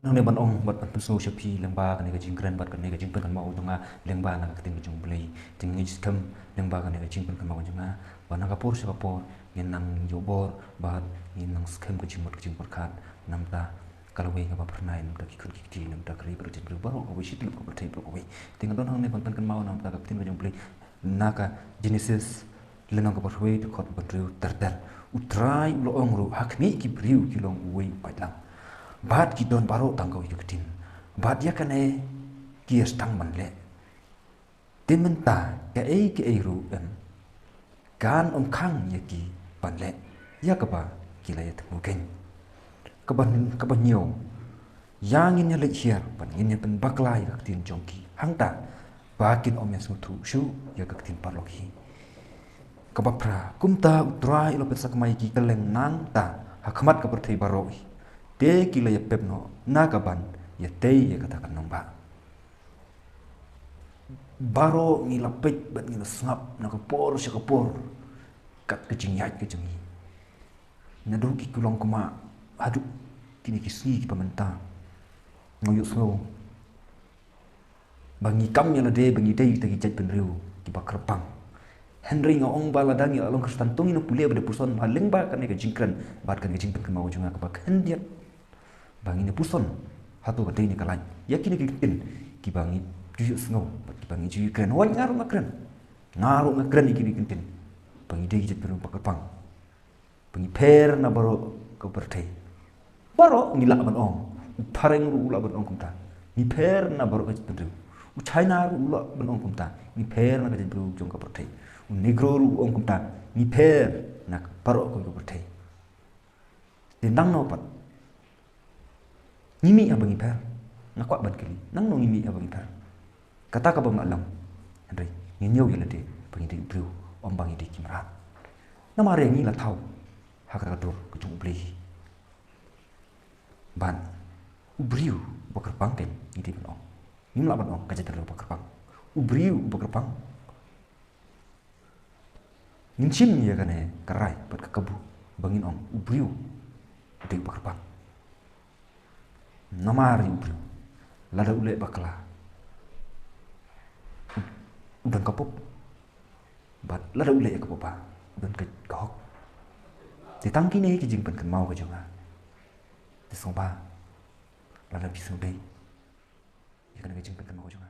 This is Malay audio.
nang ne ban ong bat pan so shapi lengba kan ga jingkran bat kan ga jingpan kan mau tunga lengba na ka ting jung blei ting ni skam lengba kan ga jingpan kan mau junga bana ka por sa por yen nang yobor bat yen nang skam ka jingmot ka jingpor khat namta kalau we ka pernai nam ta ki kun ki ti nam ta kri pro tin pro baro ko wisit lu ko tai pro ko we ting don hang ne ban pan kan mau nam ta ka tin ga jung blei naka genesis lenang ka por we khot ban riu ter utrai lo ong ru hakmi ki briu ki long we patlang bat ki don baro tangkau yukitin bat ya kane ki stang man le timenta ke e ru em kan khang ya ki pan le ya ka ba ki la ya tu ken ka ban nhiều yang in ya le hiar pan in ya pen baklai ka tin jongki hangta bakin om ya su shu ya ka tin parloki ka ba pra kumta utrai lo pesak mai ki keleng nang ta hakmat ka perthei baroi te kila ya pepno nagaban ya te ya katakan nomba baro ngila pet bat ngila sngap nakapor siya kapor kat kecingnyat kecengi nadu ki kulong kuma adu kini kisni ki pamenta ngoyuk slow bangi kam ya lade bangi dei tagi jat penriu ki bakrepang Henry ngong baladangi along kristantungi no pulia bade puson haleng ba kan ga jingkran bat kan ga jingpen kan mau junga ka bak hendiat bangi ne puson hatu badai ni kalai yakin ki bangi juyu snow ki bangi juyu kren wan ngaru ngakren iki kintin bangi dei jet peru pakapang bangi per na baro ko bertei baro ngila ban ong pareng ru ula ban ong kumta ni per na baro ka jet peru China ru ula ban ong kumta ni per na ka jet peru jong ka bertei negro ru ong kumta ni per na baro ko bertei dendang no pat ngimi abang ipar ngakwa ban kali nang no ngimi abang ipar kata ka ba malam andre nginyo ya lade bang ide bru om bang ide kimra na mare ngi la thau hakra dur ku chung bli ban ubriu bakar pang ken ide ban ong nim la ban ong ka jeta bakar pang ubriu bakar pang nginchin ya kane karai bat ka kabu bangin ong ubriu ide bakar pang namari ubru lada ule bakla udan kapop bat lada ule kapopa udan ke kahok ditangki ne ki jingpan kan mau ka jonga tisomba lada pisau dei ya kan ke jingpan kan mau jonga